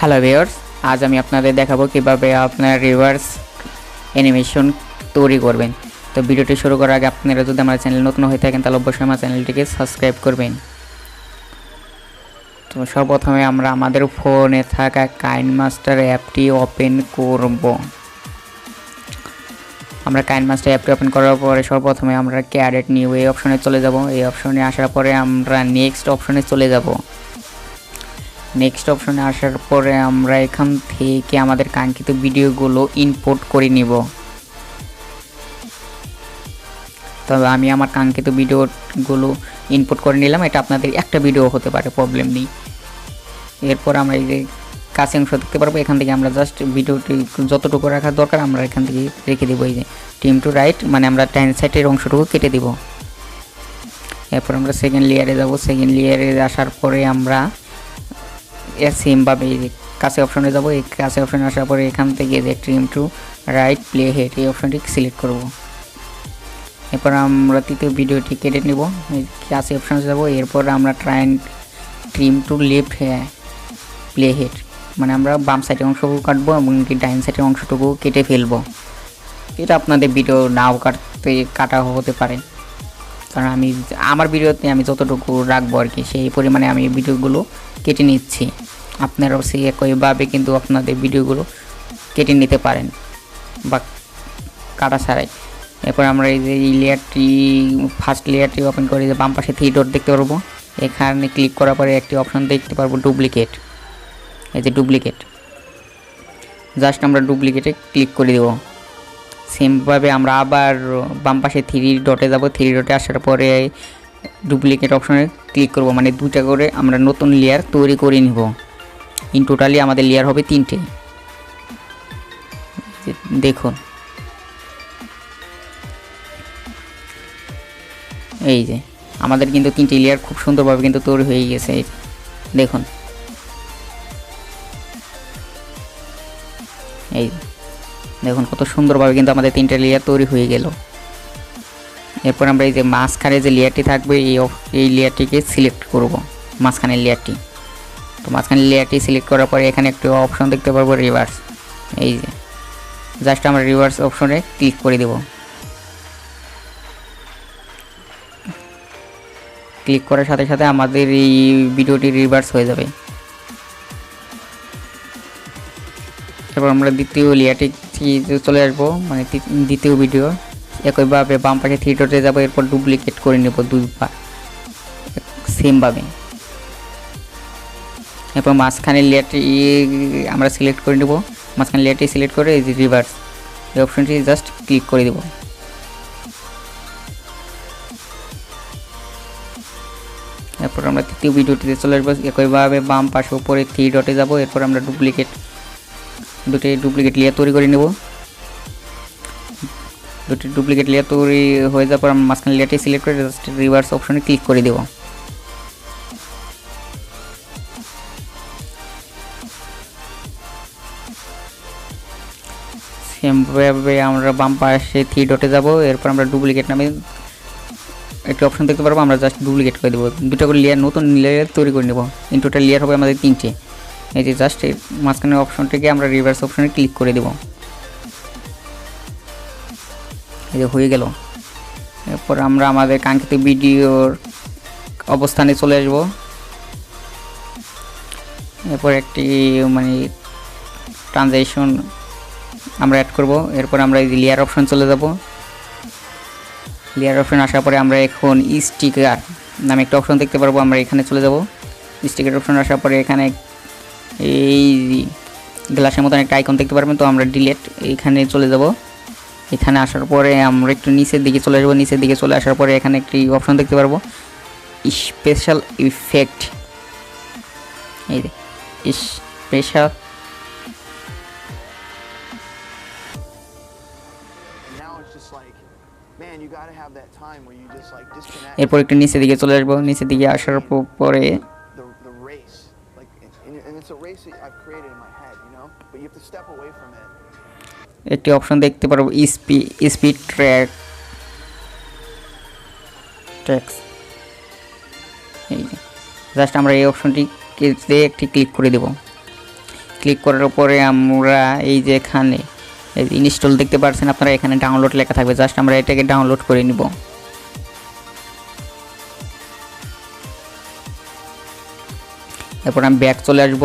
Hello viewers, আজ আমি আপনাদের দেখাবো কিভাবে আপনার রিভার্স অ্যানিমেশন তৈরি করবেন। তো ভিডিওটি শুরু করার আগে আপনারা যদি আমার চ্যানেল নতুন হয়ে থাকেন তাহলে অবশ্যই আমার চ্যানেলটিকে সাবস্ক্রাইব করবেন। তো সর্বপ্রথমে আমরা আমাদের ফোনে থাকা কাইনমাস্টার অ্যাপটি ওপেন করব। আমরা কাইনমাস্টার অ্যাপটি ওপেন করার পরে সর্বপ্রথমে আমরা ক্যারেট নিউ এই অপশনে চলে যাব। এই অপশনে আসার পরে আমরা নেক্সট অপশনে চলে যাব। নেক্সট অপশনে আসার পরে আমরা এখান থেকে আমাদের কাঙ্ক্ষিত ভিডিওগুলো ইনপুট করে নিব। তবে আমি আমার কাঙ্ক্ষিত ভিডিওগুলো ইনপুট করে নিলাম, এটা আপনাদের একটা ভিডিও হতে পারে, প্রবলেম নেই। এরপর আমরা এই যে কাছে অংশ দেখতে পারবো, এখান থেকে আমরা জাস্ট ভিডিওটি যতটুকু রাখার দরকার আমরা এখান থেকে রেখে দেবো। এই যে টিম টু রাইট মানে আমরা ডান সাইডের অংশটুকু কেটে দিব। এরপর আমরা সেকেন্ড লেয়ারে যাব। সেকেন্ড লেয়ারে আসার পরে আমরা সেমভাবে এই যে কাছে অপশনে যাব। এই কাছে অপশনে আসার পরে এখান থেকে যে trim to right playhead এই অপশনটি সিলেক্ট করব। এরপর আমরা তৃতীয় ভিডিওটি কেটে নেব, কাছে অপশনে যাব। এরপর আমরা trim to left playhead মানে আমরা বাম সাইডের অংশটুকু কাটবো এবং ডাইন সাইডের অংশটুকু কেটে ফেলবো। এটা আপনাদের ভিডিও নাও কাটা হতে পারে, কারণ আমার ভিডিওতে আমি যতটুকু রাখবো আর কি সেই পরিমাণে আমি ভিডিওগুলো কেটে নিচ্ছি। আপনারাও সেই একইভাবে কিন্তু আপনাদের ভিডিওগুলো কেটে নিতে পারেন বা কাটা ছাড়াই। এরপর আমরা এই যে লেয়ারটি ফার্স্ট লেয়ারটি ওপেন করে যে বাম পাশে 3 ডট দেখতে পারবো, এখানে ক্লিক করার পরে একটি অপশন দেখতে পারবো ডুপ্লিকেট। এই যে ডুপ্লিকেট, জাস্ট আমরা ডুপ্লিকেটে ক্লিক করে দেব। সেমভাবে আমরা আবার বাম পাশে 3 ডটে যাব। 3 ডটে আসার পরে ডুপ্লিকেট অপশনে ক্লিক করব, মানে দুটা করে আমরা নতুন লেয়ার তৈরি করে নিব। ইন টোটালি আমাদের লেয়ার হবে 3টে। দেখুন এই যে আমাদের কিন্তু 3টে লেয়ার খুব সুন্দরভাবে কিন্তু তৈরি হয়ে গেছে। দেখুন এই দেখুন কত সুন্দরভাবে কিন্তু আমাদের 3টে লেয়ার তৈরি হয়ে গেল। এরপর আমরা এই যে মাঝখানে যে লেয়ারটি থাকবে এই লেয়ারটিকে সিলেক্ট করব, মাঝখানের লেয়ারটি। তো মাঝখানের লেয়ারটি সিলেক্ট করার পরে এখানে একটি অপশন দেখতে পারবো রিভার্স। এই যে জাস্ট আমরা রিভার্স অপশনে ক্লিক করে দেব। ক্লিক করার সাথে সাথে আমাদের এই ভিডিওটি রিভার্স হয়ে যাবে। এরপর আমরা দ্বিতীয় লেয়ারটি চলে আসবো, মানে দ্বিতীয় ভিডিও একইভাবে বাম পাশে 3 ডটে যাবো। এরপর ডুপ্লিকেট করে নেব 2বার সেমভাবে। এরপর মাঝখানের লেয়ারটি আমরা সিলেক্ট করে নেব। মাঝখানের লেয়ারটি সিলেক্ট করে এই যে রিভার্স এই অপশনটি জাস্ট ক্লিক করে দেব। এরপর আমরা তৃতীয় ভিডিওটিতে চলে আসবো, একইভাবে বাম পাশে উপরে 3 ডটে যাব। এরপর আমরা দুটি ডুপ্লিকেট লেয়ার তৈরি করে নেব। দুটি ডুপ্লিকেট লেয়ার তৈরি হয়ে যাওয়ার পর আমরা মাঝখানে লেয়ারটি সিলেক্ট করে জাস্ট রিভার্স অপশনে ক্লিক করে দেব। সেমভাবে আমরা বাম পাশে 3 ডটে যাব। এরপর আমরা ডুপ্লিকেট নামে একটি অপশন দেখতে পারবো, আমরা জাস্ট ডুপ্লিকেট করে দেবো। দুটো করে লেয়ার নতুন লেয়ার তৈরি করে নেব। ইন টোটাল লেয়ার হবে আমাদের 3টে। এই যে জাস্ট এই মাঝখানের অপশনটিকে আমরা রিভার্স অপশনে ক্লিক করে দেব। এই যে হয়ে গেল। এরপর আমরা আমাদের কাঙ্ক্ষিত ভিডিওর অবস্থানে চলে আসব। এরপর একটি মানে ট্রানজিশন আমরা অ্যাড করব। এরপর আমরা এই লেয়ার অপশন চলে যাব। লেয়ার অপশন আসার পরে আমরা এখন স্টিকার নামে একটা অপশন দেখতে পারবো, আমরা এখানে চলে যাব। স্টিকার অপশন আসার পরে এখানে এই গ্লাসের মতন একটা আইকন দেখতে পারবেন, তো আমরা ডিলিট এখানে চলে যাব। এখানে আসার পরে আমরা একটু নিচের দিকে চলে আসবো। নিচের দিকে চলে আসার পরে এখানে একটি অপশন দেখতে পারবো স্পেশাল ইফেক্ট। এই যে স্পেশাল এরপর একটু নিচের দিকে চলে আসবো। নিচের দিকে আসার পরে একটি অপশন দেখতে পারবো স্পিড ট্র্যাক্স। এই জাস্ট আমরা এই অপশনটি একটি ক্লিক করে দেব। ক্লিক করার পরে আমরা এই যে এখানে ইনস্টল দেখতে পাচ্ছেন আপনারা, এখানে ডাউনলোড লেখা থাকবে, জাস্ট আমরা এটাকে ডাউনলোড করে নিব। এরপর আমি ব্যাক চলে আসব,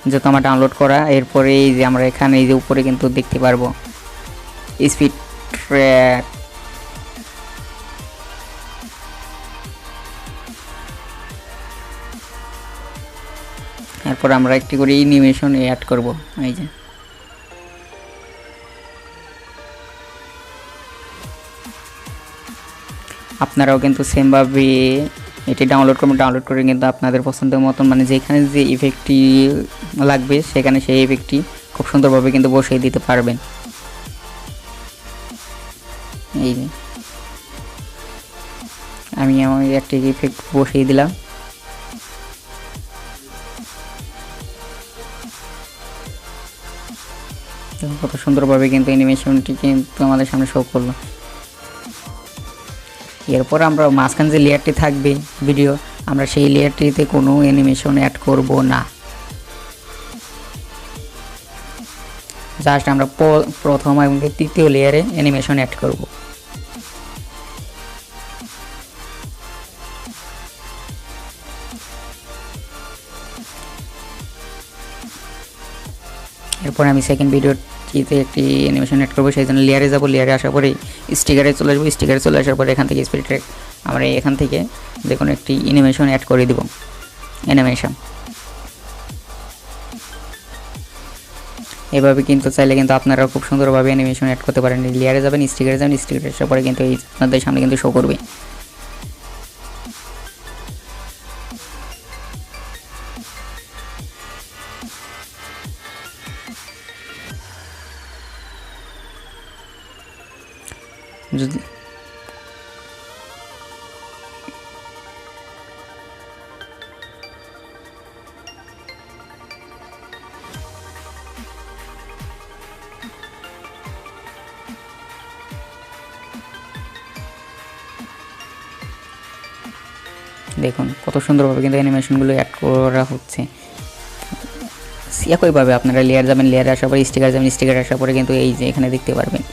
যেহেতু আমার ডাউনলোড করা। এরপরে এই যে আমরা এখানে এই যে উপরে কিন্তু দেখতে পারবো স্পিড ট্র্যাক, এরপর আমরা একটি করে অ্যানিমেশন অ্যাড করব। এই যে আপনারাও কিন্তু সেমভাবে এটি ডাউনলোড করবেন, ডাউনলোড করে কিন্তু আপনাদের পছন্দের মতন মানে যেখানে যে ইফেক্টটি লাগবে সেখানে সেই ইফেক্টটি খুব সুন্দরভাবে কিন্তু বসিয়ে দিতে পারবেন। এই যে আমি আমার একটি ইফেক্ট বসিয়ে দিলাম। কত সুন্দরভাবে কিন্তু অ্যানিমেশনটি কিন্তু আমাদের সামনে শো করলো। এরপর আমরা মাঝখানে যে লেয়ারটি থাকবে ভিডিও, আমরা সেই লেয়ারটিতে কোনো অ্যানিমেশন অ্যাড করব না, জাস্ট আমরা প্রথম এবং তৃতীয় লেয়ারে অ্যানিমেশন অ্যাড করব। এরপর আমি সেকেন্ড ভিডিওটিতে একটি অ্যানিমেশন অ্যাড করবো, সেই জন্য লেয়ারে যাব, লেয়ারে আসার পরে স্টিকারে চলে আসবো, স্টিকারে চলে আসার পরে এখান থেকে স্পিড ট্র্যাক আমরা এখান থেকে যে কোনো একটি অ্যানিমেশন অ্যাড করে দেব। অ্যানিমেশন এভাবে কিন্তু চাইলে কিন্তু আপনারা খুব সুন্দরভাবে অ্যানিমেশন অ্যাড করতে পারেন। লেয়ারে যাবেন, স্টিকারে যাবেন, স্টিকারে আসার পরে কিন্তু এই আপনাদের সামনে কিন্তু শো করবে। যদি দেখুন কত সুন্দরভাবে কিন্তু অ্যানিমেশনগুলো অ্যাড করা হচ্ছে। একইভাবে আপনারা লেয়ার যাবেন, লেয়ারে আসার পরে স্টিকার যাবেন, স্টিকার আসার পরে কিন্তু এই যে এখানে দেখতে পারবেন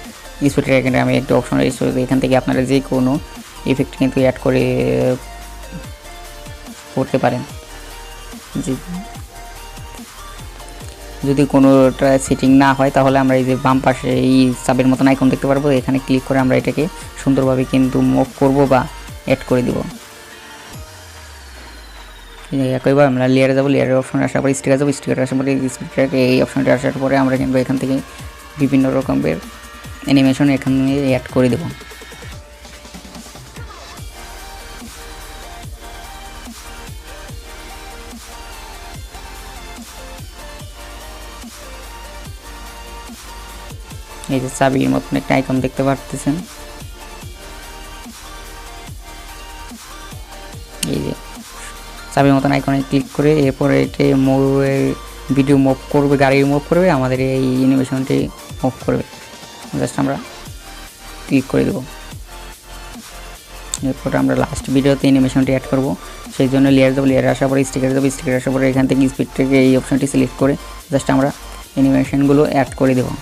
স্পিড ট্র্যাকের আমি একটা অপশন রয়েছে, এখান থেকে আপনারা যে কোনো ইফেক্ট কিন্তু অ্যাড করে করতে পারেন। যদি কোনোটা সেটিং না হয় তাহলে আমরা এই যে বাম পাশে এই সাবের মতন আইকন দেখতে পারবো, এখানে ক্লিক করে আমরা এটাকে সুন্দরভাবে কিন্তু মুভ করব বা অ্যাড করে দেব। একইভাবে আমরা লেয়ারে যাবো, লেয়ারের অপশনে আসার পরে স্টিকার যাবো, স্টিকার আসার পরে স্পিড ট্র্যাক এই অপশনটি আসার পরে আমরা কিন্তু এখান থেকে বিভিন্ন রকমের অ্যানিমেশন এখানে অ্যাড করে দেব। এই যে চাবির মতন একটা আইকন দেখতে পাচ্ছেন, এই যে চাবির মতন আইকনে ক্লিক করে এরপরে এটি ভিডিও মুভ করবে, গাড়ি মুভ করবে, আমাদের এই অ্যানিমেশনটি মুভ করবে, জাস্ট আমরা ক্লিক করে দেবো। এরপর আমরা লাস্ট ভিডিওতে অ্যানিমেশনটি অ্যাড করব, সেই জন্য লেয়ার যাবো, লেয়ারে আসার পরে স্টিকার যাবো, স্টিকার আসার পরে এখান থেকে স্পিড থেকে এই অপশনটি সিলেক্ট করে জাস্ট আমরা অ্যানিমেশনগুলো অ্যাড করে দেবো।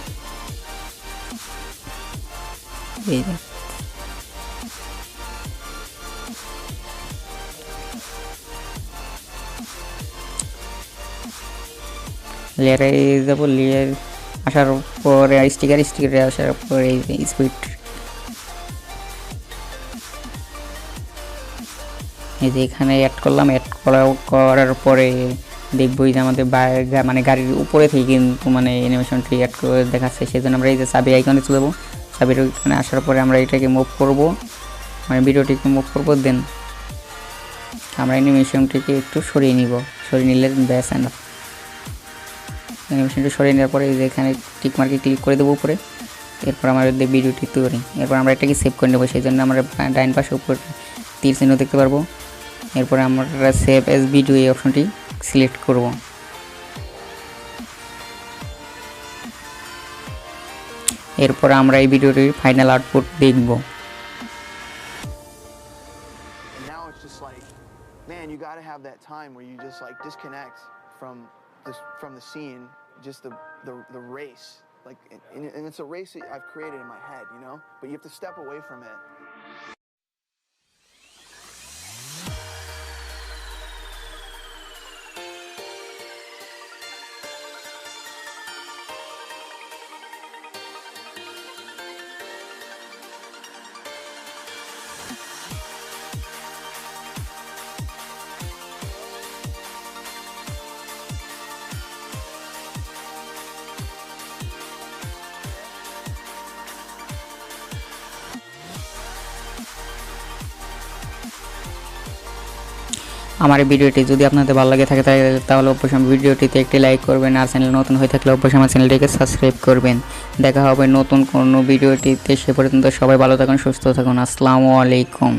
এই যে লেয়ারে যাবো, লেয়ার আসার পরে স্টিকারে আসার পরে এই যে স্পিড, এই যে এখানে অ্যাড করলাম, অ্যাড করার পরে দেখবো যে আমাদের মানে গাড়ির উপরে থেকে কিন্তু মানে অ্যানিমেশনটি অ্যাড করে দেখাচ্ছে, সেই জন্য আমরা এই যে চাবি আইকনে চলে যাবো, চাবির ওইখানে আসার পরে আমরা এটাকে মুভ করব, মানে ভিডিওটিকে মুভ করব, দেন আমরা অ্যানিমেশনটিকে একটু সরিয়ে নিব, সরিয়ে নিলে ব্যাস এনাফ। অ্যানিমেশনটি সরিয়ে নেওয়ার পরে এই যে এখানে টিক মার্কে ক্লিক করে দেবো উপরে, এরপর আমাদের ভিডিওটি তৈরি, এরপর আমরা এটাকে সেভ করে নেবো, সেই জন্য আমরা ডাইন পাশে উপর তীর চিহ্ন দেখতে পারবো, এরপর আমরা সেভ এজ ভিডিও এই অপশনটি সিলেক্ট করব। এরপর আমরা এই ভিডিওটির ফাইনাল আউটপুট দেখব। Man, you got to have that time where you just like disconnect from from the scene, just the race, like, and it's a race that I've created in my head, you know, but you have to step away from it. আমার এই ভিডিওটি যদি আপনাদের ভালো লাগে থাকে তাহলে অবশ্যই ভিডিওটিতে একটি লাইক করবেন, আর চ্যানেল নতুন হয়ে থাকলে অবশ্যই আমার চ্যানেলটিকে সাবস্ক্রাইব করবেন। দেখা হবে নতুন কোনো ভিডিওটিতে, সে পর্যন্ত সবাই ভালো থাকুন, সুস্থ থাকুন। আসসালামু আলাইকুম।